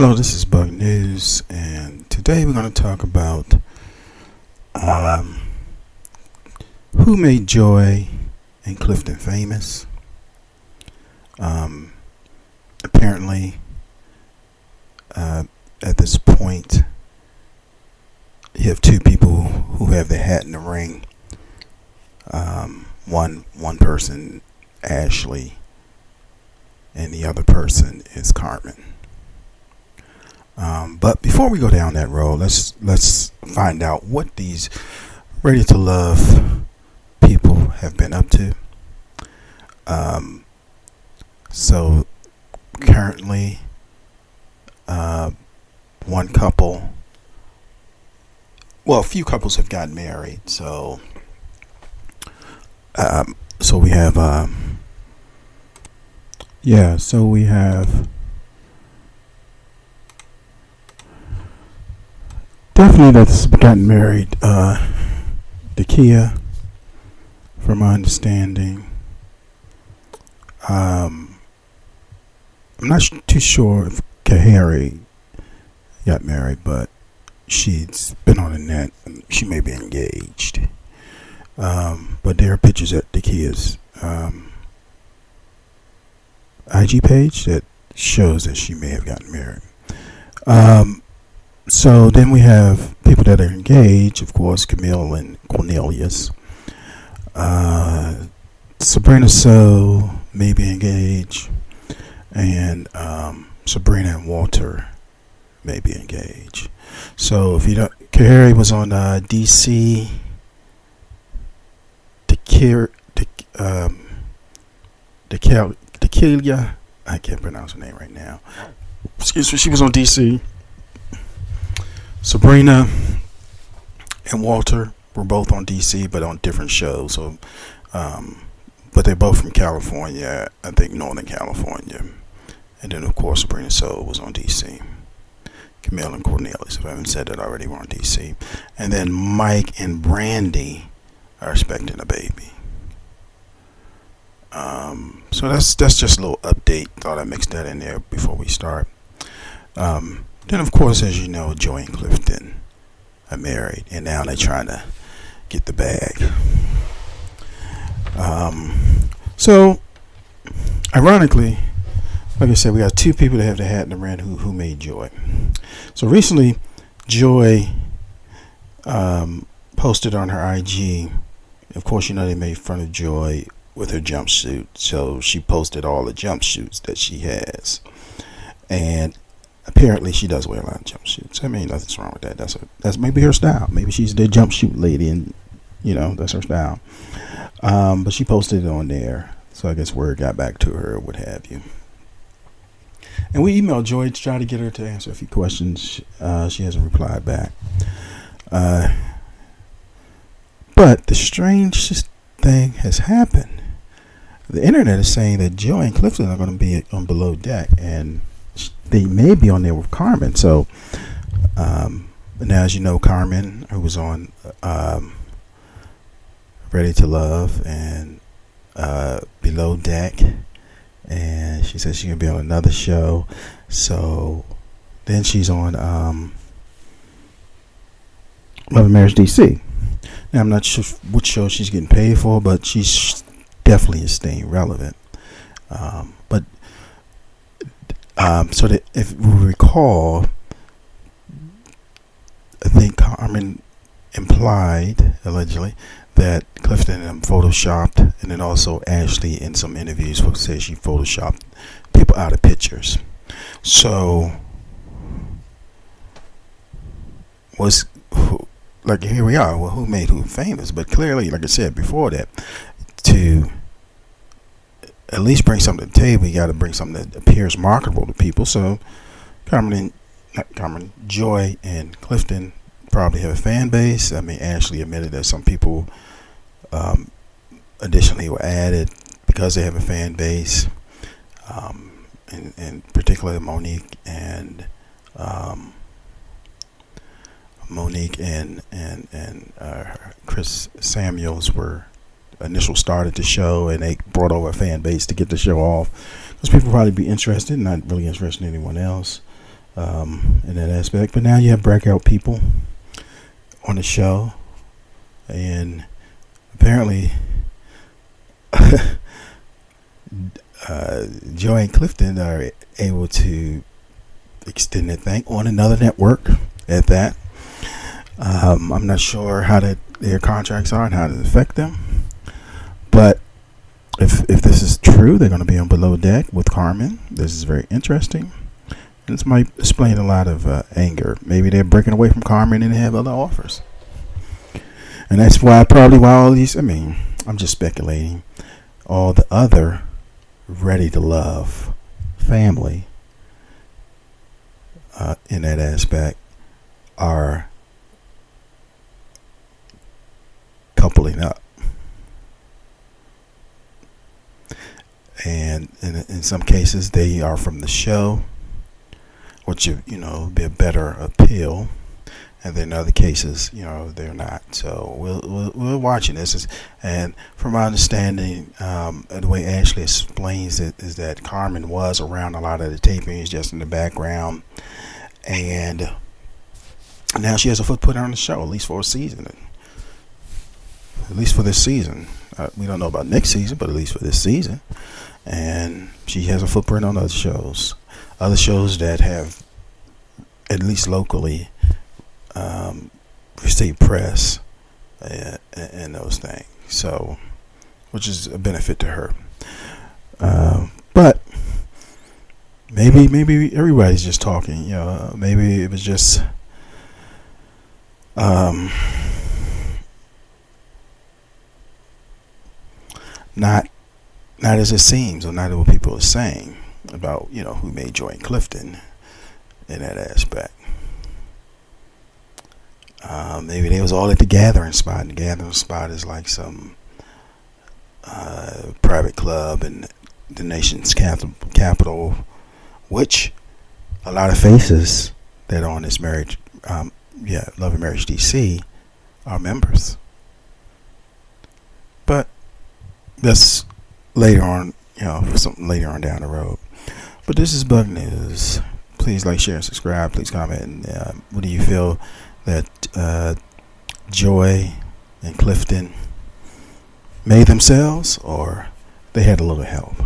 Hello, this is Bug News, and today we're going to talk about um, who made Joy and Clifton famous. Um, Apparently, at this point, you have two people who have their hat in the ring. One person, Ashley, and the other person is Carmen. But before we go down that road, let's find out what these Ready to Love people have been up to. So currently, one couple, well, a few couples have gotten married. So we have, so we have. Definitely that's gotten married. Dakia, from my understanding. I'm not too sure if Kahari got married, but she's been on the net. She may be engaged. But there are pictures at Dakia's IG page that shows that she may have gotten married. So then we have people that are engaged, of course, Camille and Cornelius. Sabrina So may be engaged, and Sabrina and Walter may be engaged. So if you don't, Kahari was on DC. Dakilia, I can't pronounce her name right now. Excuse me, she was on DC. Sabrina and Walter were both on DC, but on different shows. So, but they're both from California. I think Northern California. And then, of course, Sabrina So was on DC. Camille and Cornelius, if I haven't said that already, were on DC. And then Mike and Brandy are expecting a baby. So that's just a little update. Thought I'd mix that in there before we start. Then, of course, as you know, Joy and Clifton are married, and now they're trying to get the bag. So, ironically, like I said, we got two people that have the hat in the ring who made Joy. So recently, Joy posted on her IG. Of course, you know they made fun of Joy with her jumpsuit, so she posted all the jumpsuits that she has, and apparently she does wear a lot of jumpsuits. I mean, nothing's wrong with that. That's maybe her style. Maybe she's the jumpsuit lady, and that's her style. But she posted it on there, so I guess word got back to her, or what have you. And we emailed Joy to try to get her to answer a few questions. She hasn't replied back. But the strangest thing has happened. The internet is saying that Joy and Clifton are going to be on Below Deck, and they may be on there with Carmen. So, now as you know, Carmen, who was on Ready to Love and Below Deck, and she said she's going to be on another show. So then she's on Love and Marriage DC. Now I'm not sure what show she's getting paid for, but she's definitely is staying relevant. So that if we recall, I think Carmen implied, allegedly, that Clifton photoshopped, and then also Ashley in some interviews said she photoshopped people out of pictures. So here we are. Well, who made who famous? But clearly, like I said before, that to at least bring something to the table, you got to bring something that appears marketable to people. So Joy and Clifton probably have a fan base. I mean, Ashley admitted that some people additionally were added because they have a fan base, and particularly Monique and Chris Samuels were initial started the show, and they brought over a fan base to get the show off, because people probably be interested, not really interested in anyone else. in that aspect. But now you have breakout people on the show, and apparently Joy and Clifton are able to extend their thing on another network at that. I'm not sure how their contracts are and how it affect them, but if this is true, they're going to be on Below Deck with Carmen. This is very interesting. And this might explain a lot of anger. Maybe they're breaking away from Carmen and they have other offers. And that's why all these, I'm just speculating, all the other Ready to Love family in that aspect are coupling up. And in some cases, they are from the show, which be a better appeal. And then in other cases, they're not. So we're watching this, and from my understanding, the way Ashley explains it is that Carmen was around a lot of the tapings, just in the background, and now she has a footprint on the show, at least for a season, at least for this season. We don't know about next season, but at least for this season, and she has a footprint on other shows that have, at least locally, receive press and those things, so which is a benefit to her. But maybe everybody's just talking. Maybe it was just not as it seems, or not what people are saying about who made Joy and Clifton in that aspect. Maybe they was all at the gathering spot, and the gathering spot is like some private club in the nation's capital, which a lot of faces that are on this marriage, Love and Marriage DC, are members. But that's later on, something later on down the road. But this is Bug News. Please like, share, and subscribe. Please comment. And what do you feel that Joy and Clifton made themselves, or they had a little help?